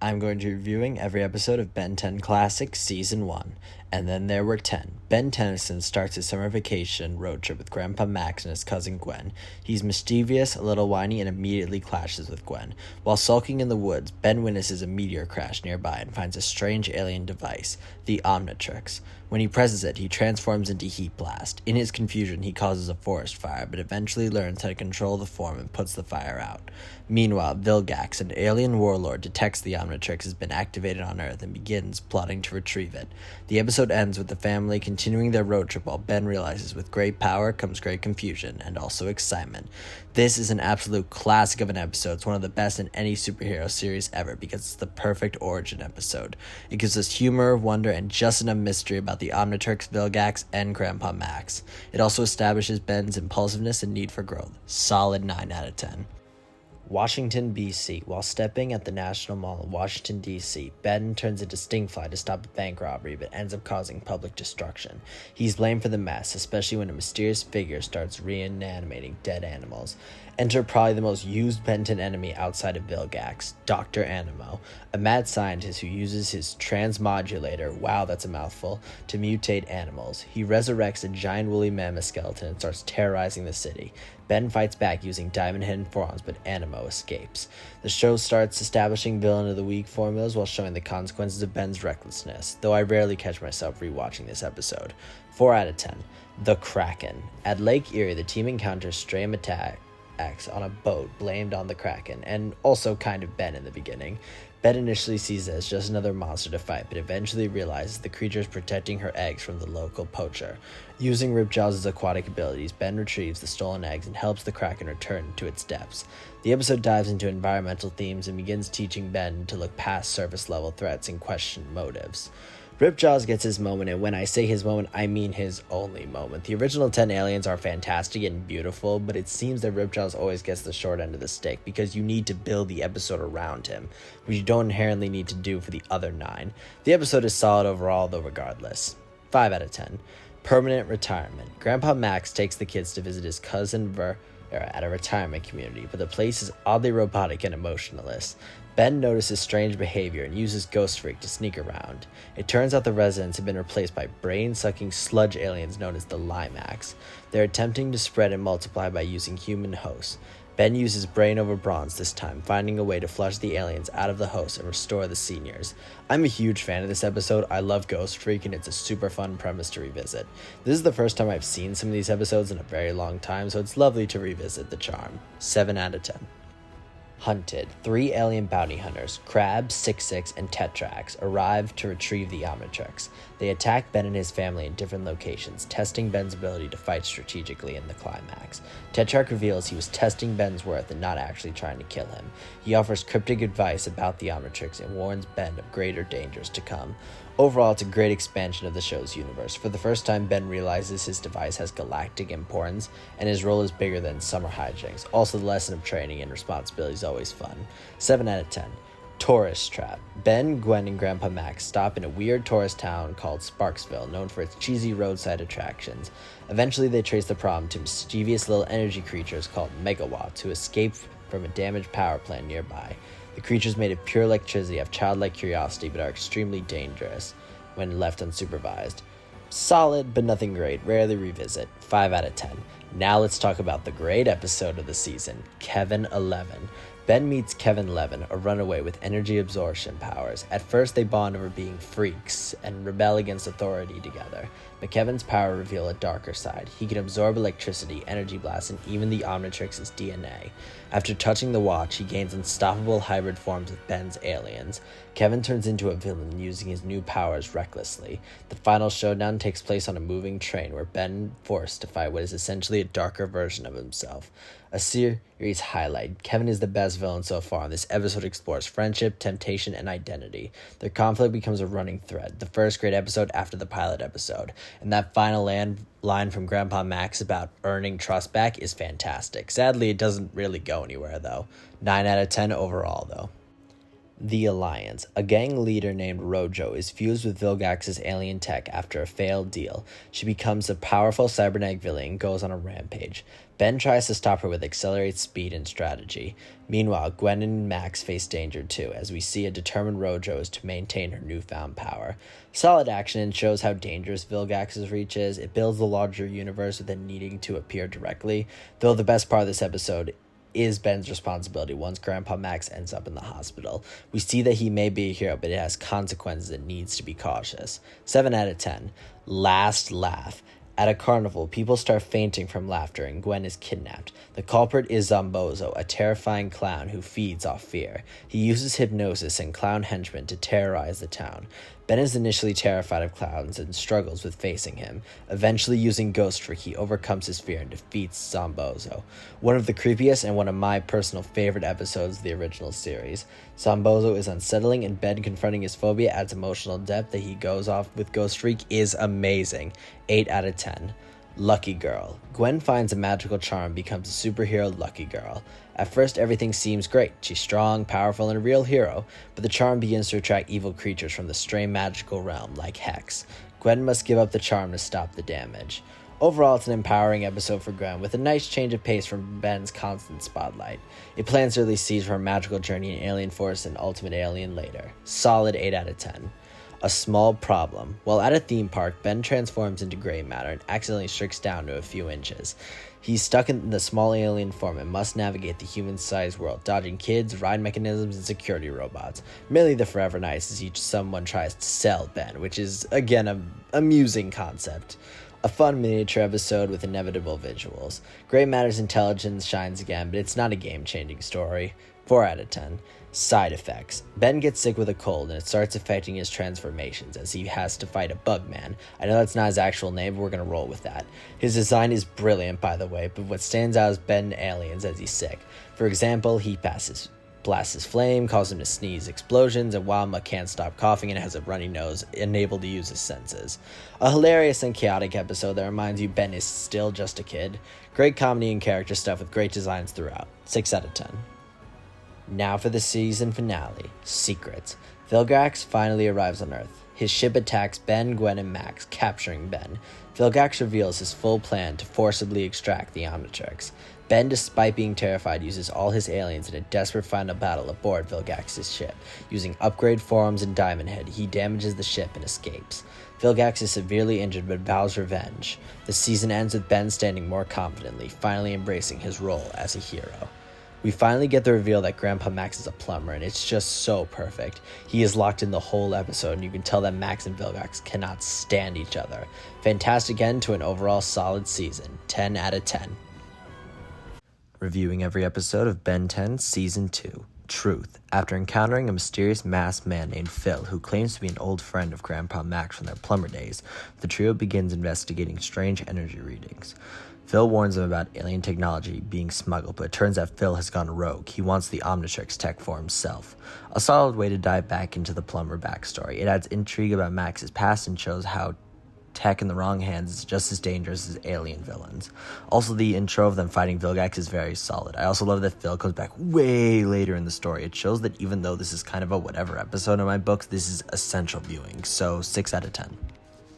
I'm going to be reviewing every episode of Ben 10 Classic Season 1, and then there were 10. Ben Tennyson starts his summer vacation road trip with Grandpa Max and his cousin Gwen. He's mischievous, a little whiny, and immediately clashes with Gwen. While sulking in the woods, Ben witnesses a meteor crash nearby and finds a strange alien device, the Omnitrix. When he presses it, he transforms into Heat Blast. In his confusion, he causes a forest fire, but eventually learns how to control the form and puts the fire out. Meanwhile, Vilgax, an alien warlord, detects the Omnitrix has been activated on Earth and begins plotting to retrieve it. The episode ends with the family continuing their road trip while Ben realizes with great power comes great confusion and also excitement. This is an absolute classic of an episode. It's one of the best in any superhero series ever because it's the perfect origin episode. It gives us humor, wonder, and just enough mystery about the Omnitrix, Vilgax, and Grandpa Max. It also establishes Ben's impulsiveness and need for growth. Solid 9 out of 10. Washington, B.C. While stepping at the National Mall in Washington, D.C., Ben turns into Stingfly to stop a bank robbery but ends up causing public destruction. He's blamed for the mess, especially when a mysterious figure starts reanimating dead animals. Enter probably the most used Ben 10 enemy outside of Vilgax, Dr. Animo, a mad scientist who uses his transmodulator, wow that's a mouthful, to mutate animals. He resurrects a giant woolly mammoth skeleton and starts terrorizing the city. Ben fights back using diamond hidden forearms, but Animo escapes. The show starts establishing villain of the week formulas while showing the consequences of Ben's recklessness, though I rarely catch myself rewatching this episode. 4 out of 10. The Kraken. At Lake Erie, the team encounters stray attacks on a boat blamed on the Kraken, and also kind of Ben in the beginning. Ben initially sees it as just another monster to fight, but eventually realizes the creature is protecting her eggs from the local poacher. Using Ripjaw's aquatic abilities, Ben retrieves the stolen eggs and helps the Kraken return to its depths. The episode dives into environmental themes and begins teaching Ben to look past surface-level threats and question motives. Ripjaws gets his moment, and when I say his moment, I mean his only moment. The original 10 aliens are fantastic and beautiful, but it seems that Ripjaws always gets the short end of the stick because you need to build the episode around him, which you don't inherently need to do for the other 9. The episode is solid overall, though regardless. 5 out of 10. Permanent retirement. Grandpa Max takes the kids to visit his cousin at a retirement community, but the place is oddly robotic and emotionless. Ben notices strange behavior and uses Ghost Freak to sneak around. It turns out the residents have been replaced by brain-sucking sludge aliens known as the Limax. They're attempting to spread and multiply by using human hosts. Ben uses brain over bronze this time, finding a way to flush the aliens out of the host and restore the seniors. I'm a huge fan of this episode. I love Ghost Freak and it's a super fun premise to revisit. This is the first time I've seen some of these episodes in a very long time, so it's lovely to revisit the charm. 7 out of 10. Hunted. 3 alien bounty hunters, Crab, 66, and Tetrax, arrive to retrieve the Omnitrix. They attack Ben and his family in different locations, testing Ben's ability to fight strategically in the climax. Tetrax reveals he was testing Ben's worth and not actually trying to kill him. He offers cryptic advice about the Omnitrix and warns Ben of greater dangers to come. Overall, it's a great expansion of the show's universe. For the first time, Ben realizes his device has galactic importance, and his role is bigger than summer hijinks. Also, the lesson of training and responsibility is always fun. 7 out of 10. Tourist Trap. Ben, Gwen, and Grandpa Max stop in a weird tourist town called Sparksville, known for its cheesy roadside attractions. Eventually, they trace the problem to mischievous little energy creatures called megawatts who escape from a damaged power plant nearby. The creatures made of pure electricity have childlike curiosity but are extremely dangerous when left unsupervised. Solid, but nothing great. Rarely revisit. 5 out of 10. Now let's talk about the great episode of the season, Kevin 11. Ben meets Kevin 11, a runaway with energy absorption powers. At first, they bond over being freaks and rebel against authority together. But Kevin's power reveal a darker side. He can absorb electricity, energy blasts, and even the Omnitrix's DNA. After touching the watch, he gains unstoppable hybrid forms of Ben's aliens. Kevin turns into a villain using his new powers recklessly. The final showdown takes place on a moving train where Ben forced to fight what is essentially a darker version of himself. A series highlight. Kevin is the best villain so far, and this episode explores friendship, temptation, and identity. Their conflict becomes a running thread, the first great episode after the pilot episode. And that final line from Grandpa Max about earning trust back is fantastic. Sadly, it doesn't really go anywhere, though. 9 out of 10 overall, though. The Alliance. A gang leader named Rojo is fused with Vilgax's alien tech after a failed deal. She becomes a powerful cybernetic villain and goes on a rampage. Ben tries to stop her with accelerated speed and strategy. Meanwhile, Gwen and Max face danger too, as we see a determined Rojo is to maintain her newfound power. Solid action and shows how dangerous Vilgax's reach is. It builds the larger universe without needing to appear directly, though the best part of this episode is Ben's responsibility once Grandpa Max ends up in the hospital. We see that he may be a hero, but it has consequences and needs to be cautious. 7 out of 10. Last laugh. At a carnival, people start fainting from laughter and Gwen is kidnapped. The culprit is Zombozo, a terrifying clown who feeds off fear. He uses hypnosis and clown henchmen to terrorize the town. Ben is initially terrified of clowns and struggles with facing him. Eventually, using Ghost Trick, he overcomes his fear and defeats Zombozo. One of the creepiest and one of my personal favorite episodes of the original series. Zombozo is unsettling and Ben confronting his phobia adds emotional depth that he goes off with Ghost Trick is amazing. 8 out of 10. Lucky Girl. Gwen finds a magical charm and becomes a superhero Lucky Girl. At first, everything seems great. She's strong, powerful, and a real hero, but the charm begins to attract evil creatures from the strange magical realm, like Hex. Gwen must give up the charm to stop the damage. Overall, it's an empowering episode for Gwen, with a nice change of pace from Ben's constant spotlight. It plans to release Siege for a magical journey in Alien Force and Ultimate Alien later. Solid 8 out of 10. A small problem. While at a theme park, Ben transforms into gray matter and accidentally shrinks down to a few inches. He's stuck in the small alien form and must navigate the human-sized world, dodging kids, ride mechanisms, and security robots. Merely the Forever Nice as someone tries to sell Ben, which is, again, an amusing concept. A fun miniature episode with inevitable visuals. Gray Matter's intelligence shines again, but it's not a game-changing story. 4 out of 10. Side effects. Ben gets sick with a cold and it starts affecting his transformations as he has to fight a bug man. I know that's not his actual name, but we're going to roll with that. His design is brilliant, by the way, but what stands out is Ben aliens as he's sick. For example, he blasts his flame, causes him to sneeze explosions, and Wilma can't stop coughing and has a runny nose, unable to use his senses. A hilarious and chaotic episode that reminds you Ben is still just a kid. Great comedy and character stuff with great designs throughout. 6 out of 10. Now for the season finale, Secrets. Vilgax finally arrives on Earth. His ship attacks Ben, Gwen, and Max, capturing Ben. Vilgax reveals his full plan to forcibly extract the Omnitrix. Ben, despite being terrified, uses all his aliens in a desperate final battle aboard Vilgax's ship. Using upgrade forms and Diamond Head, he damages the ship and escapes. Vilgax is severely injured but vows revenge. The season ends with Ben standing more confidently, finally embracing his role as a hero. We finally get the reveal that Grandpa Max is a plumber, and it's just so perfect. He is locked in the whole episode, and you can tell that Max and Vilgax cannot stand each other. Fantastic end to an overall solid season. 10 out of 10. Reviewing every episode of Ben 10 Season 2. Truth. After encountering a mysterious masked man named Phil, who claims to be an old friend of Grandpa Max from their plumber days, the trio begins investigating strange energy readings. Phil warns them about alien technology being smuggled, but it turns out Phil has gone rogue. He wants the Omnitrix tech for himself. A solid way to dive back into the plumber backstory. It adds intrigue about Max's past and shows how tech in the wrong hands is just as dangerous as alien villains. Also, the intro of them fighting Vilgax is very solid. I also love that Phil comes back way later in the story. It shows that even though this is kind of a whatever episode in my books, this is essential viewing, so 6 out of 10.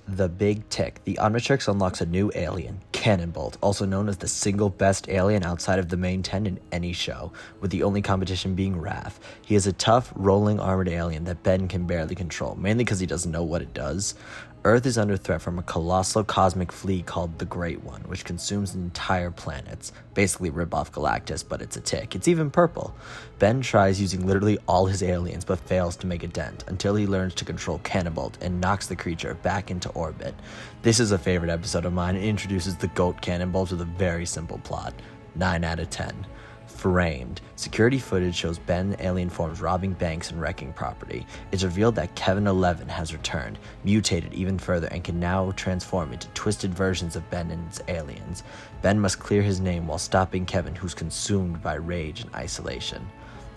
The Big Tick. The Omnitrix unlocks a new alien, Cannonbolt, also known as the single best alien outside of the main 10 in any show, with the only competition being Raph. He is a tough, rolling armored alien that Ben can barely control, mainly because he doesn't know what it does. Earth is under threat from a colossal cosmic flea called the Great One, which consumes entire planets. Basically rip off Galactus, but it's a tick. It's even purple. Ben tries using literally all his aliens, but fails to make a dent, until he learns to control Cannonbolt and knocks the creature back into orbit. This is a favorite episode of mine. It introduces the GOAT Cannonbolt with a very simple plot. 9 out of 10. Framed. Security footage shows Ben alien forms robbing banks and wrecking property. It's revealed that Kevin 11 has returned, mutated even further, and can now transform into twisted versions of Ben and his aliens. Ben must clear his name while stopping Kevin, who's consumed by rage and isolation.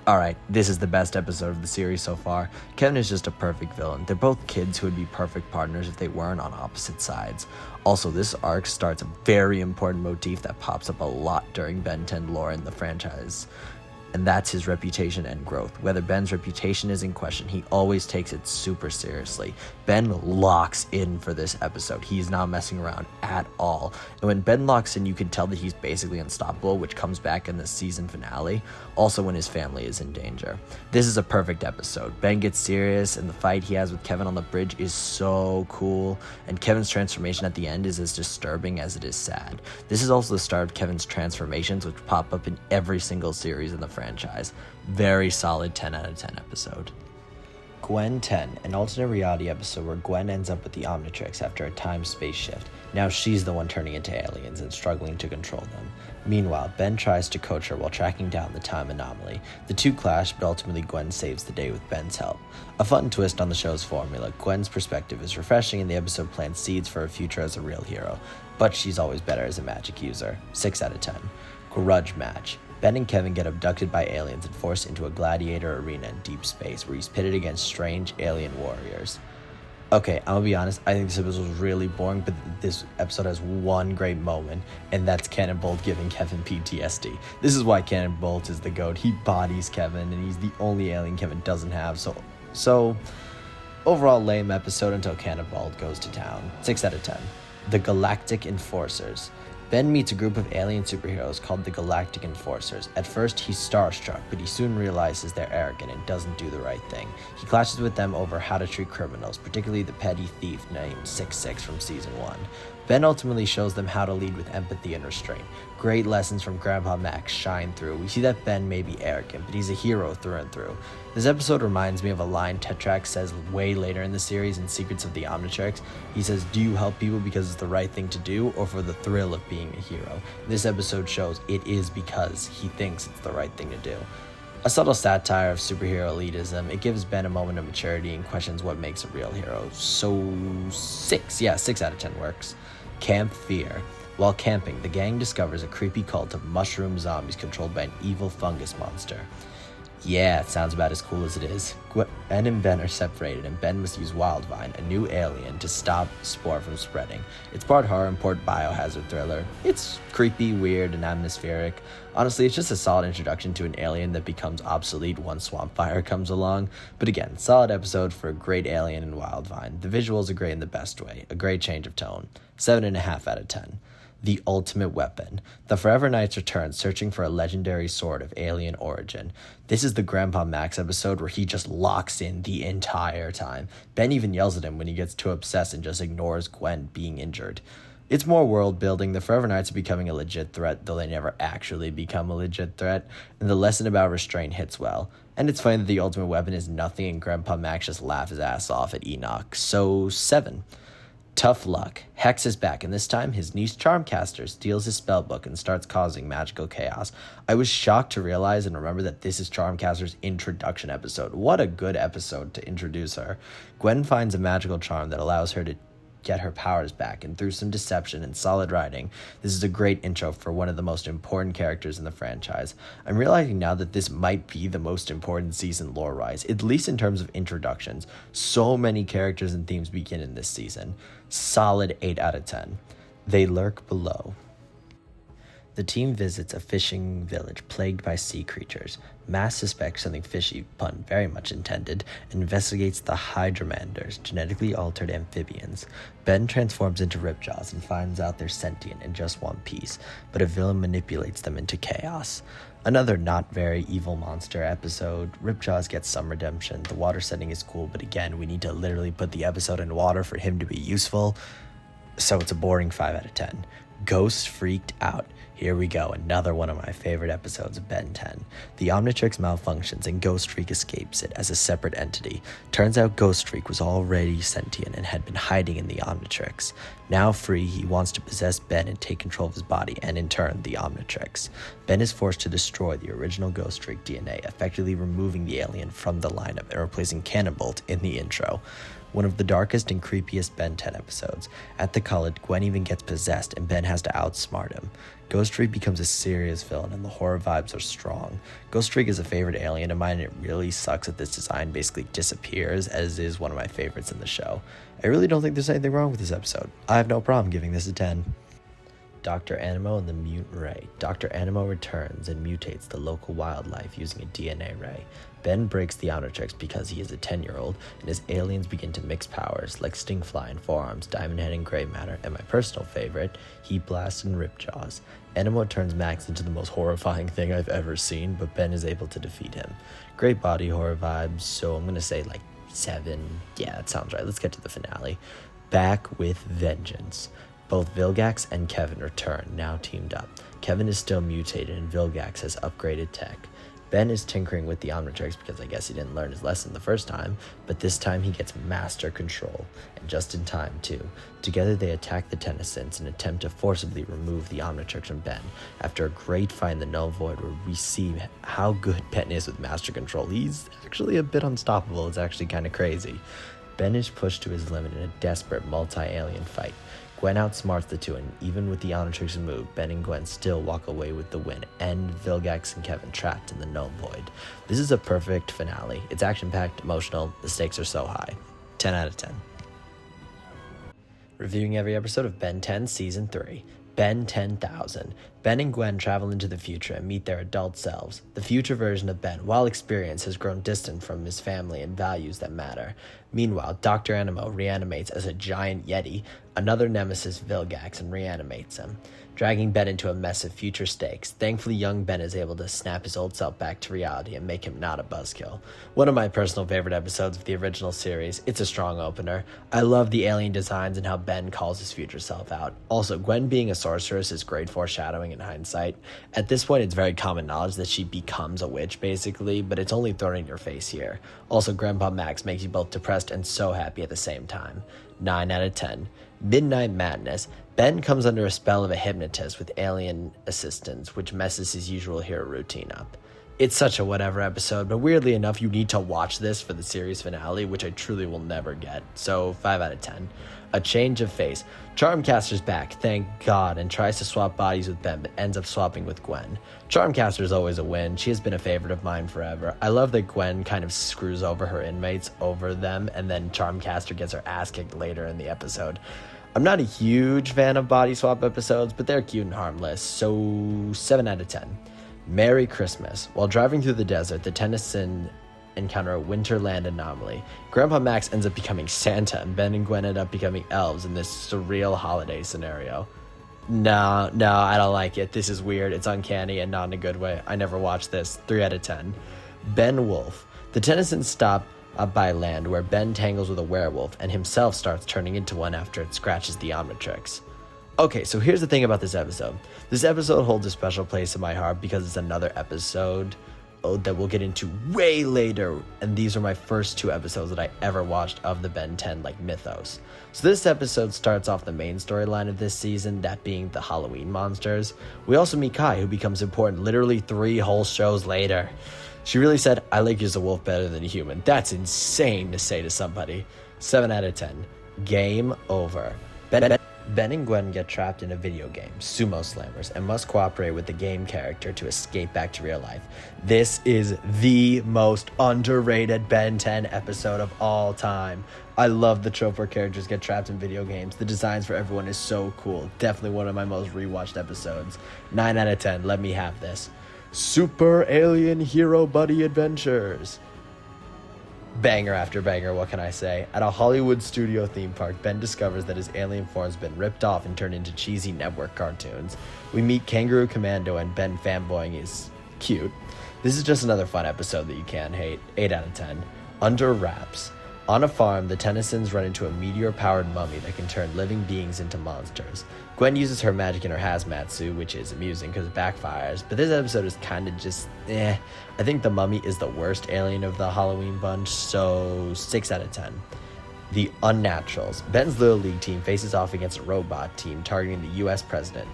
Alright, this is the best episode of the series so far. Kevin is just a perfect villain. They're both kids who would be perfect partners if they weren't on opposite sides. Also, this arc starts a very important motif that pops up a lot during Ben 10 lore in the franchise. and that's his reputation and growth. Whether Ben's reputation is in question, he always takes it super seriously. Ben locks in for this episode. He's not messing around at all. And when Ben locks in, you can tell that he's basically unstoppable, which comes back in the season finale, also when his family is in danger. This is a perfect episode. Ben gets serious, and the fight he has with Kevin on the bridge is so cool, and Kevin's transformation at the end is as disturbing as it is sad. This is also the start of Kevin's transformations, which pop up in every single series in the franchise. Very solid 10 out of 10 episode. Gwen 10, an alternate reality episode where Gwen ends up with the Omnitrix after a time-space shift. Now she's the one turning into aliens and struggling to control them. Meanwhile, Ben tries to coach her while tracking down the time anomaly. The two clash, but ultimately Gwen saves the day with Ben's help. A fun twist on the show's formula, Gwen's perspective is refreshing and the episode plants seeds for her future as a real hero, but she's always better as a magic user. 6 out of 10. Grudge match. Ben and Kevin get abducted by aliens and forced into a gladiator arena in deep space where he's pitted against strange alien warriors. Okay, I'm gonna be honest, I think this episode was really boring, but this episode has one great moment, and that's Cannonbolt giving Kevin PTSD. This is why Cannonbolt is the GOAT. He bodies Kevin, and he's the only alien Kevin doesn't have, so overall lame episode until Cannonbolt goes to town. 6 out of 10. The Galactic Enforcers. Ben meets a group of alien superheroes called the Galactic Enforcers. At first, he's starstruck, but he soon realizes they're arrogant and doesn't do the right thing. He clashes with them over how to treat criminals, particularly the petty thief named 66 from Season 1. Ben ultimately shows them how to lead with empathy and restraint. Great lessons from Grandpa Max shine through. We see that Ben may be arrogant, but he's a hero through and through. This episode reminds me of a line Tetrax says way later in the series in Secrets of the Omnitrix. He says, "Do you help people because it's the right thing to do or for the thrill of being a hero?" This episode shows it is because he thinks it's the right thing to do. A subtle satire of superhero elitism, it gives Ben a moment of maturity and questions what makes a real hero. So 6 out of 10 works. Camp Fear. While camping, the gang discovers a creepy cult of mushroom zombies controlled by an evil fungus monster. Yeah, it sounds about as cool as it is. Gwen and Ben are separated, and Ben must use Wildvine, a new alien, to stop the spore from spreading. It's part horror and part biohazard thriller. It's creepy, weird, and atmospheric. Honestly, it's just a solid introduction to an alien that becomes obsolete once Swampfire comes along. But again, solid episode for a great alien and Wildvine. The visuals are great in the best way. A great change of tone. 7.5 out of 10. The Ultimate Weapon. The Forever Knights return, searching for a legendary sword of alien origin. This is the Grandpa Max episode where he just locks in the entire time. Ben even yells at him when he gets too obsessed and just ignores Gwen being injured. It's more world building. The Forever Knights are becoming a legit threat, though they never actually become a legit threat, and the lesson about restraint hits well. And it's funny that the Ultimate Weapon is nothing and Grandpa Max just laughs his ass off at Enoch. So 7. Tough Luck. Hex is back, and this time his niece Charmcaster steals his spellbook and starts causing magical chaos. I was shocked to realize and remember that this is Charmcaster's introduction episode. What a good episode to introduce her. Gwen finds a magical charm that allows her to get her powers back, and through some deception and solid writing, this is a great intro for one of the most important characters in the franchise. I'm realizing now that this might be the most important season lore-wise, at least in terms of introductions. So many characters and themes begin in this season. Solid 8 out of 10. They Lurk Below. The team visits a fishing village plagued by sea creatures. Mass suspects something fishy, pun very much intended, and investigates the Hydramanders, genetically altered amphibians. Ben transforms into Ripjaws and finds out they're sentient and just want peace, but a villain manipulates them into chaos. Another not very evil monster episode. Ripjaws gets some redemption. The water setting is cool, but again, we need to literally put the episode in water for him to be useful, so it's a boring 5 out of 10. Ghost Freaked Out. Here we go, another one of my favorite episodes of Ben 10. The Omnitrix malfunctions and Ghost Freak escapes it as a separate entity. Turns out Ghost Freak was already sentient and had been hiding in the Omnitrix. Now free, he wants to possess Ben and take control of his body, and in turn, the Omnitrix. Ben is forced to destroy the original Ghost Freak DNA, effectively removing the alien from the lineup and replacing Cannonbolt in the intro. One of the darkest and creepiest Ben 10 episodes. At the college, Gwen even gets possessed and Ben has to outsmart him. Ghost Freak becomes a serious villain and the horror vibes are strong. Ghost Freak is a favorite alien of mine and it really sucks that this design basically disappears, as is one of my favorites in the show. I really don't think there's anything wrong with this episode. I have no problem giving this a 10. Dr. Animo and the Mutant Ray. Dr. Animo returns and mutates the local wildlife using a DNA ray. Ben breaks the Omnitrix because he is a 10-year-old, and his aliens begin to mix powers like Stingfly and Forearms, Diamond Head and Gray Matter, and my personal favorite, Heat Blast and Ripjaws. Animo turns Max into the most horrifying thing I've ever seen, but Ben is able to defeat him. Great body horror vibes, so I'm gonna say like 7. Yeah, that sounds right. Let's get to the finale. Back with vengeance. Both Vilgax and Kevin return, now teamed up. Kevin is still mutated and Vilgax has upgraded tech. Ben is tinkering with the Omnitrix because I guess he didn't learn his lesson the first time, but this time he gets master control, and just in time too. Together they attack the Tennysons and attempt to forcibly remove the Omnitrix from Ben. After a great fight in the Null Void where we see how good Ben is with master control, he's actually a bit unstoppable. It's actually kind of crazy. Ben is pushed to his limit in a desperate multi-alien fight. Gwen outsmarts the two, and even with the Omnitrix removed, Ben and Gwen still walk away with the win, and Vilgax and Kevin trapped in the Null Void. This is a perfect finale. It's action-packed, emotional, the stakes are so high. 10 out of 10. Reviewing every episode of Ben 10 Season 3. Ben 10,000. Ben and Gwen travel into the future and meet their adult selves. The future version of Ben, while experienced, has grown distant from his family and values that matter. Meanwhile, Dr. Animo reanimates as a giant yeti, another nemesis Vilgax, and reanimates him, dragging Ben into a mess of future stakes. Thankfully, young Ben is able to snap his old self back to reality and make him not a buzzkill. One of my personal favorite episodes of the original series. It's a strong opener. I love the alien designs and how Ben calls his future self out. Also, Gwen being a sorceress is great foreshadowing in hindsight. At this point, it's very common knowledge that she becomes a witch, basically, but it's only thrown in your face here. Also, Grandpa Max makes you both depressed and so happy at the same time. 9 out of 10. Midnight Madness. Ben comes under a spell of a hypnotist with alien assistance, which messes his usual hero routine up. It's such a whatever episode, but weirdly enough, you need to watch this for the series finale, which I truly will never get. So 5 out of 10. A change of face. Charmcaster's back, thank God, and tries to swap bodies with Ben, but ends up swapping with Gwen. Charmcaster's always a win. She has been a favorite of mine forever. I love that Gwen kind of screws over her inmates over them, and then Charmcaster gets her ass kicked later in the episode. I'm not a huge fan of body swap episodes, but they're cute and harmless, so 7 out of 10. Merry Christmas. While driving through the desert, the Tennyson encounter a Winterland anomaly. Grandpa Max ends up becoming Santa, and Ben and Gwen end up becoming elves in this surreal holiday scenario. No, I don't like it. This is weird. It's uncanny and not in a good way. I never watched this. 3 out of 10. Ben Wolf. The Tennysons stop by land where Ben tangles with a werewolf and himself starts turning into one after it scratches the Omnitrix. Okay, so here's the thing about this episode. This episode holds a special place in my heart because it's another episode that we'll get into way later, and these are my first 2 episodes that I ever watched of the Ben 10 mythos. So this episode starts off the main storyline of this season, that being the Halloween monsters. We also meet Kai, who becomes important literally 3 whole shows later. She really said, I like you as a wolf better than a human. That's insane to say to somebody. 7 out of 10. Game over. Ben and Gwen get trapped in a video game, Sumo Slammers, and must cooperate with the game character to escape back to real life. This is the most underrated Ben 10 episode of all time. I love the trope where characters get trapped in video games. The designs for everyone is so cool. Definitely one of my most rewatched episodes. 9 out of 10, let me have this. Super Alien Hero Buddy Adventures. Banger after banger, what can I say? At a Hollywood studio theme park, Ben discovers that his alien form's been ripped off and turned into cheesy network cartoons. We meet Kangaroo Commando, and Ben fanboying is cute. This is just another fun episode that you can't hate. 8 out of 10. Under Wraps. On a farm, the Tennysons run into a meteor-powered mummy that can turn living beings into monsters. Gwen uses her magic in her hazmat suit, which is amusing because it backfires, but this episode is kind of just I think the mummy is the worst alien of the Halloween bunch, so 6 out of 10. The Unnaturals. Ben's Little League team faces off against a robot team targeting the US president.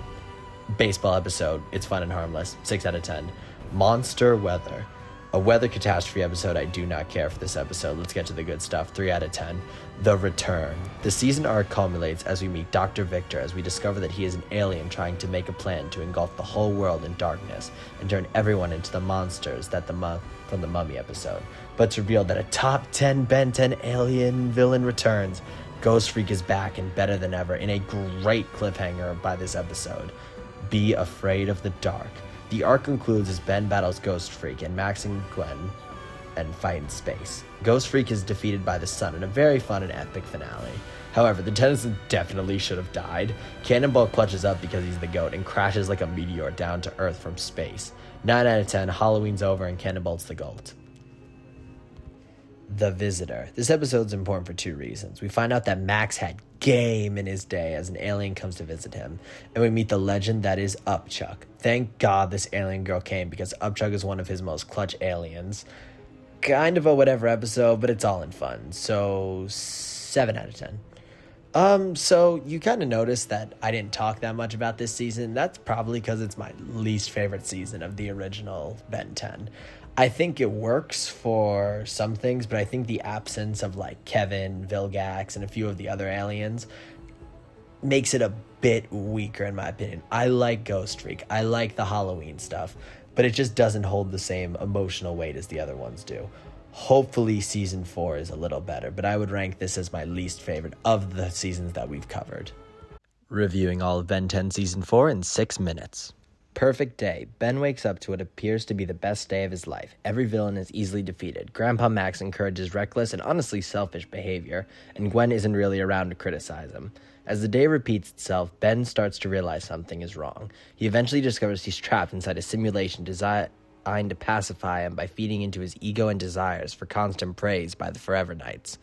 Baseball episode. It's fun and harmless. 6 out of 10. Monster Weather. A weather catastrophe episode. I do not care for this episode. Let's get to the good stuff. 3 out of 10. The Return. The season arc culminates as we meet Dr. Victor as we discover that he is an alien trying to make a plan to engulf the whole world in darkness and turn everyone into the monsters that from the Mummy episode. But to reveal that a top 10 Ben 10 alien villain returns. Ghost Freak is back and better than ever in a great cliffhanger by this episode. Be afraid of the dark. The arc concludes as Ben battles Ghost Freak and Max and Gwen and fight in space. Ghost Freak is defeated by the sun in a very fun and epic finale. However, the Tennysons definitely should have died. Cannonball clutches up because he's the GOAT and crashes like a meteor down to Earth from space. 9 out of 10, Halloween's over and Cannonball's the GOAT. The Visitor. This episode's important for 2 reasons. We find out that Max had game in his day as an alien comes to visit him, and we meet the legend that is Upchuck. Thank God this alien girl came because Upchuck is one of his most clutch aliens. Kind of a whatever episode, but it's all in fun. So 7 out of 10. So you kind of noticed that I didn't talk that much about this season. That's probably because it's my least favorite season of the original Ben 10. I think it works for some things, but I think the absence of like Kevin, Vilgax, and a few of the other aliens makes it a bit weaker in my opinion. I like Ghost Freak. I like the Halloween stuff, but it just doesn't hold the same emotional weight as the other ones do. Hopefully season 4 is a little better, but I would rank this as my least favorite of the seasons that we've covered. Reviewing all of Ben 10 season 4 in 6 minutes. Perfect day. Ben wakes up to what appears to be the best day of his life. Every villain is easily defeated. Grandpa Max encourages reckless and honestly selfish behavior, and Gwen isn't really around to criticize him. As the day repeats itself, Ben starts to realize something is wrong. He eventually discovers he's trapped inside a simulation designed to pacify him by feeding into his ego and desires for constant praise by the Forever Knights.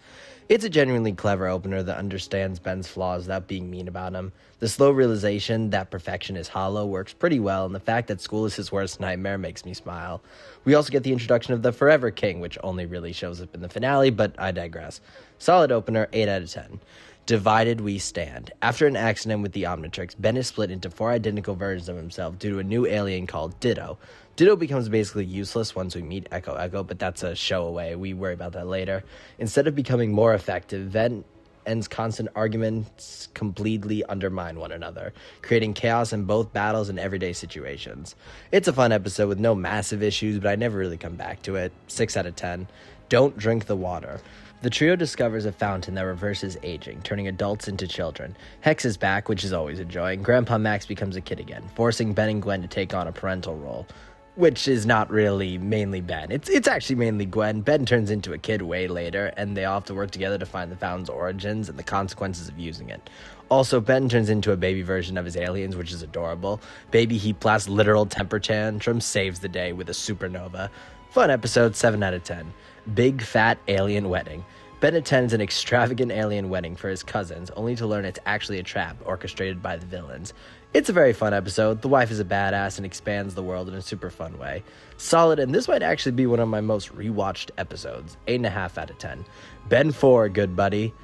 It's a genuinely clever opener that understands Ben's flaws without being mean about him. The slow realization that perfection is hollow works pretty well, and the fact that school is his worst nightmare makes me smile. We also get the introduction of the Forever King, which only really shows up in the finale, but I digress. Solid opener, 8 out of 10. Divided we stand. After an accident with the Omnitrix, Ben is split into 4 identical versions of himself due to a new alien called Ditto. Ditto becomes basically useless once we meet Echo Echo, but that's a show away. We worry about that later. Instead of becoming more effective, Ben and constant arguments completely undermine one another, creating chaos in both battles and everyday situations. It's a fun episode with no massive issues, but I never really come back to it. 6 out of 10. Don't drink the water. The trio discovers a fountain that reverses aging, turning adults into children. Hex is back, which is always a joy, and Grandpa Max becomes a kid again, forcing Ben and Gwen to take on a parental role. Which is not really mainly Ben. It's actually mainly Gwen. Ben turns into a kid way later, and they all have to work together to find the fountain's origins and the consequences of using it. Also, Ben turns into a baby version of his aliens, which is adorable. Baby Heat Blast's literal temper tantrum saves the day with a supernova. Fun episode, 7 out of 10. Big Fat Alien Wedding. Ben attends an extravagant alien wedding for his cousins, only to learn it's actually a trap orchestrated by the villains. It's a very fun episode. The wife is a badass and expands the world in a super fun way. Solid, and this might actually be one of my most rewatched episodes. 8.5 out of 10. Ben 4, good buddy.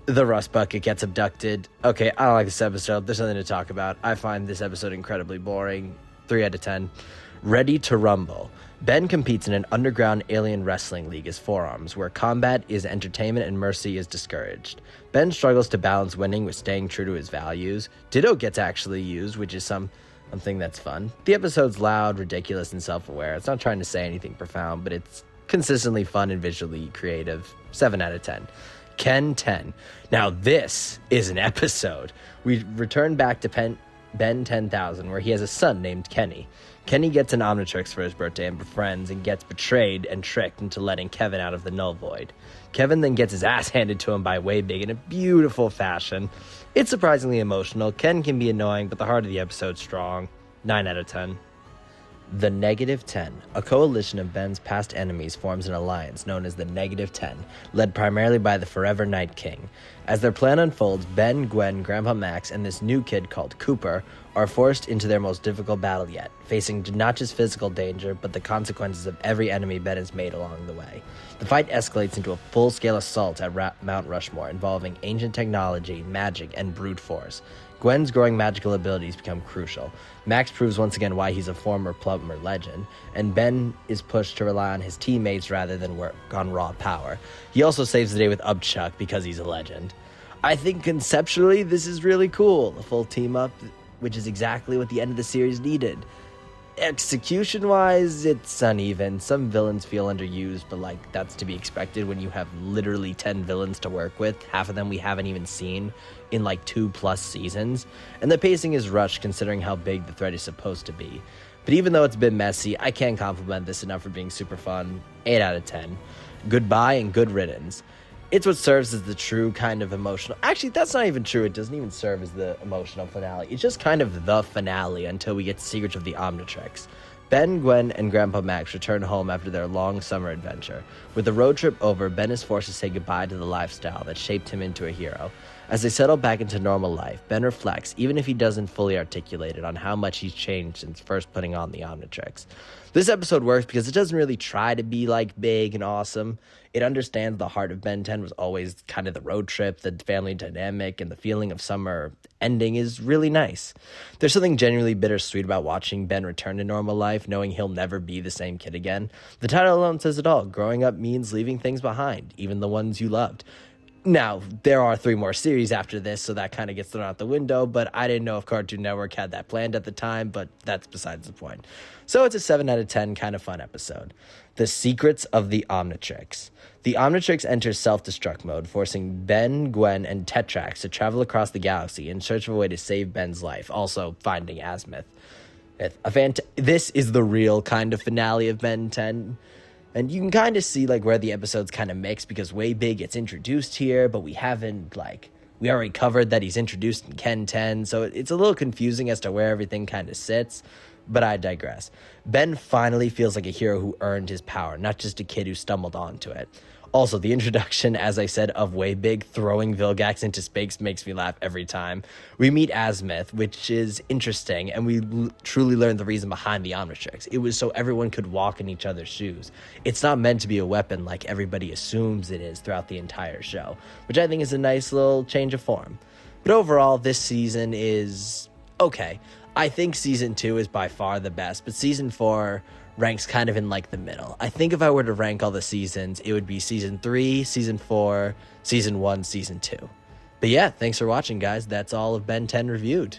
The Rust Bucket gets abducted. Okay, I don't like this episode. There's nothing to talk about. I find this episode incredibly boring. 3 out of 10. Ready to Rumble. Ben competes in an underground alien wrestling league as Forearms, where combat is entertainment and mercy is discouraged. Ben struggles to balance winning with staying true to his values. Ditto gets actually used, which is something that's fun. The episode's loud, ridiculous, and self-aware. It's not trying to say anything profound, but it's consistently fun and visually creative. 7 out of 10. Ken 10. Now this is an episode. We return back to Ben 10,000, where he has a son named Kenny. Kenny gets an Omnitrix for his birthday and befriends and gets betrayed and tricked into letting Kevin out of the Null Void. Kevin then gets his ass handed to him by Waybig in a beautiful fashion. It's surprisingly emotional. Ken can be annoying, but the heart of the episode's strong. 9 out of 10. The Negative 10. A coalition of Ben's past enemies forms an alliance known as the Negative 10, led primarily by the Forever Night King. As their plan unfolds, Ben, Gwen, Grandpa Max, and this new kid called Cooper are forced into their most difficult battle yet, facing not just physical danger, but the consequences of every enemy Ben has made along the way. The fight escalates into a full-scale assault at Mount Rushmore, involving ancient technology, magic, and brute force. Gwen's growing magical abilities become crucial. Max proves once again why he's a former plumber legend, and Ben is pushed to rely on his teammates rather than work on raw power. He also saves the day with Upchuck because he's a legend. I think conceptually this is really cool. A full team up, which is exactly what the end of the series needed. Execution-wise, it's uneven. Some villains feel underused, but, like, that's to be expected when you have literally 10 villains to work with. Half of them we haven't even seen in, like, 2+ seasons. And the pacing is rushed considering how big the threat is supposed to be. But even though it's been messy, I can't compliment this enough for being super fun. 8 out of 10. Goodbye and good riddance. It's what serves as the true kind of emotional... Actually, that's not even true. It doesn't even serve as the emotional finale. It's just kind of the finale until we get Secrets of the Omnitrix. Ben, Gwen, and Grandpa Max return home after their long summer adventure. With the road trip over, Ben is forced to say goodbye to the lifestyle that shaped him into a hero. As they settle back into normal life, Ben reflects, even if he doesn't fully articulate it, on how much he's changed since first putting on the Omnitrix. This episode works because it doesn't really try to be, like, big and awesome. It understands the heart of Ben 10 was always kind of the road trip, the family dynamic, and the feeling of summer ending is really nice. There's something genuinely bittersweet about watching Ben return to normal life, knowing he'll never be the same kid again. The title alone says it all. Growing up means leaving things behind, even the ones you loved. Now, there are 3 more series after this, so that kind of gets thrown out the window, but I didn't know if Cartoon Network had that planned at the time, but that's besides the point. So it's a 7 out of 10 kind of fun episode. The Secrets of the Omnitrix. The Omnitrix enters self-destruct mode, forcing Ben, Gwen, and Tetrax to travel across the galaxy in search of a way to save Ben's life, also finding Azimuth. This is the real kind of finale of Ben 10. And you can kind of see, like, where the episodes kind of mix, because Way Big gets introduced here, but we haven't, like, we already covered that he's introduced in Ken 10, so it's a little confusing as to where everything kind of sits, but I digress. Ben finally feels like a hero who earned his power, not just a kid who stumbled onto it. Also, the introduction, as I said, of Way Big throwing Vilgax into space makes me laugh every time. We meet Azimuth, which is interesting, and we truly learn the reason behind the Omnitrix. It was so everyone could walk in each other's shoes. It's not meant to be a weapon like everybody assumes it is throughout the entire show, which I think is a nice little change of form. But overall, this season is okay. I think Season 2 is by far the best, but Season 4... ranks kind of in, like, the middle. I think if I were to rank all the seasons, it would be Season 3, Season 4, Season 1, Season 2. But yeah, thanks for watching, guys. That's all of Ben 10 reviewed.